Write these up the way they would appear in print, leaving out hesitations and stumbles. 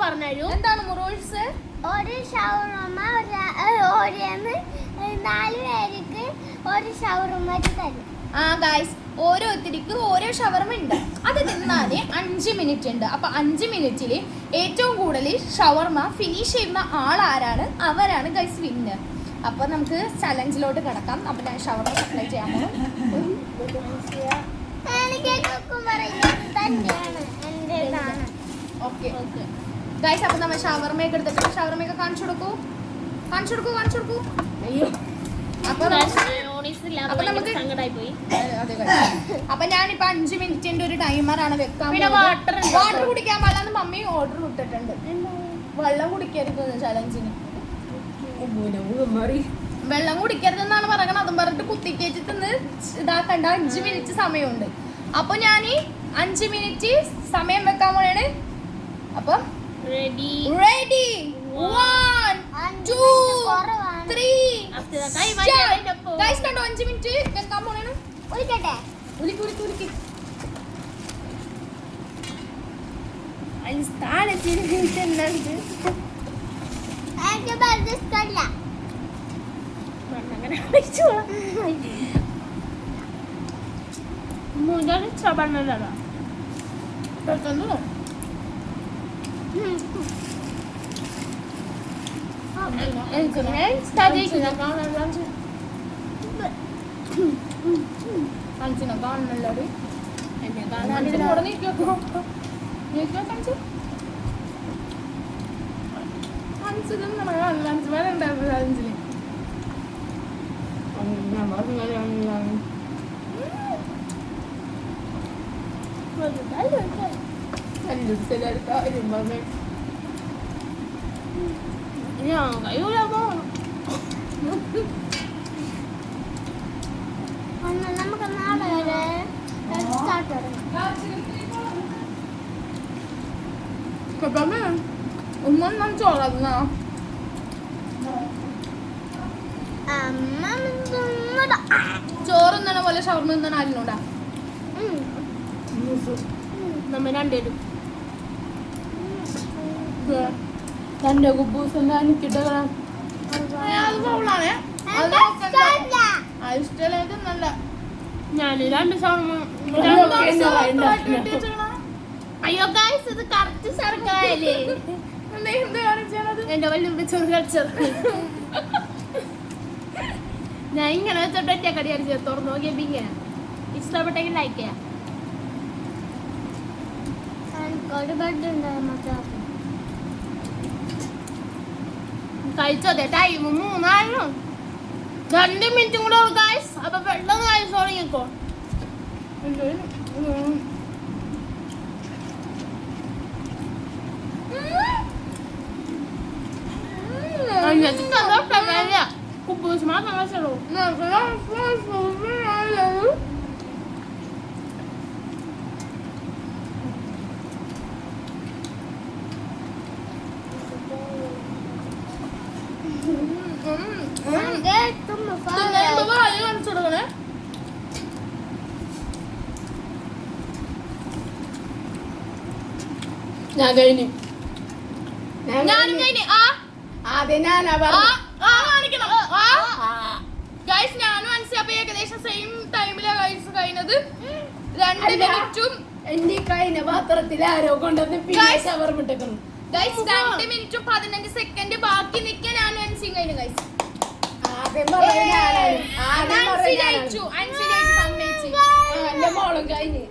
പറഞ്ഞു. എന്താണ് റൂൾസ്? ഒരു ഷവർമ 4 പേർക്ക് ഒരു ഷവർമ തരും. ഗൈസ്, ഓരോരുത്തർക്ക് ഓരോ ഷവർമ ഉണ്ട്. അത് തിന്നാല് 5 മിനിറ്റ് ഉണ്ട്. അപ്പൊ 5 മിനിറ്റിൽ ഏറ്റവും കൂടുതൽ ഷവർമ ഫിനിഷ് ചെയ്യുന്ന ആളാരാണ് അവരാണ് ഗൈസ് വിന്നർ. അപ്പൊ നമുക്ക് ചലഞ്ചിലോട്ട് കിടക്കാം. അപ്പൊ ഞാൻ ഷവർമ സപ്ലൈ ചെയ്യാൻ പോകും. ഓക്കെ ഗൈസ്, അപ്പൊ നമ്മൾ ഷവർമയൊക്കെ എടുത്തിട്ട് ഷവർമയൊക്കെ കാണിച്ചു കൊടുക്കൂ. അയ്യോ, അപ്പൊ ഞാനിപ്പോ 5 മിനിറ്റിന്റെ ഒരു ടൈമറാണ് വെക്കാൻ. വാട്ടർ കുടിക്കാൻ പാടില്ലെന്ന് മമ്മി ഓർഡർ ഇട്ടിട്ടുണ്ട്. വെള്ളം കുടിക്കരുത് ചലഞ്ചിന്. വെള്ളം കുടിക്കരുതെന്നാണ് പറയണത്. അതും പറഞ്ഞിട്ട് കുത്തിക്കേറ്റി തിന്ന് ഇതാക്കണ്ട. 5 മിനിറ്റ് സമയമുണ്ട്. അപ്പൊ ഞാൻ 5 മിനിറ്റ് സമയം വെക്കാൻ പോണാണ്. അപ്പൊ റെഡി 1 2 3 ഗൈസ് കണ്ടോ 5 മിനിറ്റ് വെക്കാൻ പോണാണ്. ഒളിക്കട്ടെ ഉലിക്ക് കാണുന്നല്ലോ. നമുക്ക് നാളെ വരെ സ്റ്റാർട്ട് ചെയ്യാം. ഉമ്മ ചോറന്ന ചോറുന്നണ പോലെ ഷവർമ തിന്നണ ആരിനോടാ? നമ്മ രണ്ടുപേരും തന്റെ കുബൂസ് എനിക്കിട്ട് ഇഷ്ടമല്ലാതെ നല്ല. ഞാൻ 2 ഷവർമ. അയ്യോ ഗൈസ്, ഇത് കറക്റ്റ് സർക്കാരല്ലേ? എന്റെ വലിയ ചെറുകച്ചത് ഞാൻ ഇങ്ങനെ വെച്ചോട്ടെ കടി അടിച്ച് തുറന്നു നോക്കിയപ്പോ ഇങ്ങനെ. ഇഷ്ടപ്പെട്ടെങ്കിൽ ലൈക്ക് ചെയ്യാം. കഴിച്ചോട്ടെ. ടൈം 3 2 മിനിറ്റും കൂടെ ഗൈസ്. അപ്പൊ പെട്ടെന്ന് കഴിച്ചു തുടങ്ങിക്കോ. കുബൂസ് മാത്രം കഴിച്ചോളൂ. ഞാൻ കഴിഞ്ഞു. ഞാനും കഴിഞ്ഞു. ഗൈസ് ഞാനും അൻസിയപ്പോ ഏകദേശം സെയിം ടൈമിലാണ് ഗൈസ് കഴിഞ്ഞത്. 2 മിനിറ്റും എന്റെ കഴിഞ്ഞ പാത്രത്തിൽ ആരോ കൊണ്ടുവന്ന് ഷവർമിട്ടേക്കുന്നു. ഗൈസ് 2 മിനിറ്റും 15 സെക്കൻഡ് ബാക്കി നിൽക്കാൻ ഞാനും അൻസിയും കഴിഞ്ഞു ഗൈസ്. എന്റെ മോളും കഴിഞ്ഞ്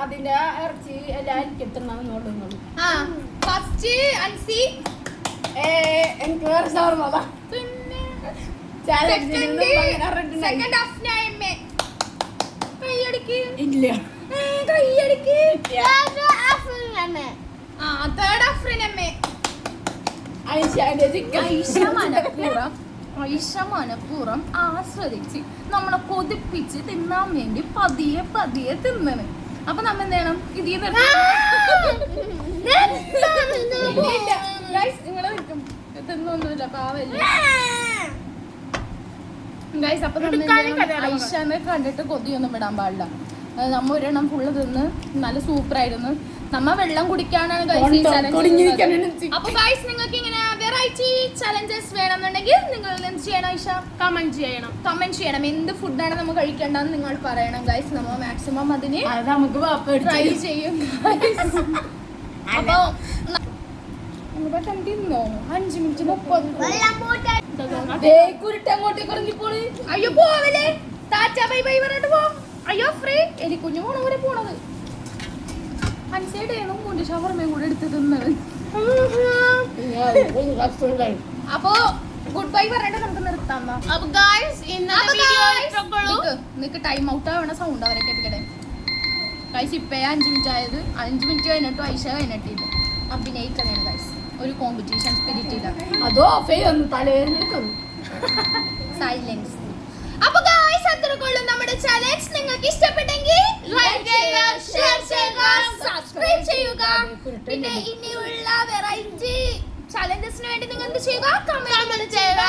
അതിന്റെ ഇറച്ചി എല്ലാം എനിക്കെത്തണമെന്നുള്ളൂ. ഫസ്റ്റ് അൻസി, എനിക്ക് വേറെ ഷവർമ. സെക്കൻഡ് അഫ്നായമ്മേ കൈയടിക്ക്. ഇല്ല കൈയടിക്ക്. അഫ്രീനമ്മേ. തേർഡ് അഫ്രീനമ്മേ. ഐഷ മനഃപൂർവ്വം ആസ്വദിച്ച് നമ്മളെ കൊതിപ്പിച്ച് തിന്നാൻ വേണ്ടി പതിയെ പതിയെ തിന്നണ്. അപ്പൊ നമ്മ എന്ത് ചെയ്യണം? ഇതിൽ നിങ്ങളെ നിൽക്കും തിന്നൊന്നുമില്ല പാവല്ലേ ഗൈസ്. അപ്പൊ ഐഷനെ കണ്ടിട്ട് കൊതിയൊന്നും വിടാൻ പാടില്ല. നമ്മ ഒരെണ്ണം ഫുള്ള് തിന്ന് നല്ല സൂപ്പറായിരുന്നു. നമ്മ വെള്ളം കുടിക്കാനാണ് guys ഈ challenge ചെയ്യുന്നത്. അപ്പൊ ഗൈസ് നിങ്ങൾക്ക് ഇങ്ങനെ വെറൈറ്റി ചലഞ്ചസ് വേണമെന്നുണ്ടെങ്കിൽ നിങ്ങൾ എന്ത് ചെയ്യണം ഐഷ? കമന്റ് ചെയ്യണം. കമന്റ് ചെയ്യണം. എന്ത് ഫുഡാണ് നമ്മൾ കഴിക്കേണ്ടതെന്ന് നിങ്ങൾ പറയണം ഗൈസ്. നമ്മൾ മാക്സിമം അതിന് അത് നമുക്ക് ട്രൈ ചെയ്യും guys. അപ്പൊ ഇവിടെ കണ്ടിരുന്നോ 5 മിനിറ്റ് 30 വെള്ളം പോട്ടെ. അങ്ങോട്ടേക്ക് ഇറങ്ങിപ്പോണ്. അയ്യോ പോവല്ലേ ടാറ്റ ബൈ ബൈ പറഞ്ഞിട്ട് പോ. അയ്യോ ഫ്രീ എലിക്കുഞ്ഞു പോണ പോലെ പോണത്. അൻസൈഡ് മുണ്ടി ഷവർമയും കൂടെ എടുത്ത് തിന്നത്. അപ്പൊ ഗുഡ് ബൈ പറഞ്ഞിട്ട് നമുക്ക് നിർത്താം. അപ്പൊ ഗൈസ് ഇന്നത്തെ വീഡിയോ ഇത്രയുള്ളൂ. നിനക്ക് ടൈം ഔട്ട് ആവണ സൗണ്ട് അവരെ കേട്ടിക്കട്ടെ ഗൈസ്. ഇപ്പേ 5 മിനിറ്റ് ആയത്. 5 മിനിറ്റ് കഴിഞ്ഞിട്ടും ഐഷ കഴിഞ്ഞിട്ടില്ല. അഭിനയിക്കണേണ് ഗൈസ്. ഒരു കോമ്പറ്റീഷൻ സ്പിരിറ്റ് ഇല്ല. അതോ ഓഫ് ചെയ്തൊന്ന് തലവേദനെടുക്കുന്നു. സൈലൻസ്. അപ്പൊ ഗൈസ് അത്രക്കുള്ള നമ്മുടെ ചാലഞ്ച് നിങ്ങൾക്ക് ഇഷ്ടപ്പെട്ടെങ്കിൽ ലൈക്ക് ചെയ്യുക, ഷെയർ ചെയ്യുക, സബ്സ്ക്രൈബ് ചെയ്യുക. പിന്നെ ഇനിയുള്ള വെറൈറ്റി ചാലഞ്ചസിന് വേണ്ടി നിങ്ങൾ എന്ത് ചെയ്യുക? കമന്റ് ചെയ്യുക.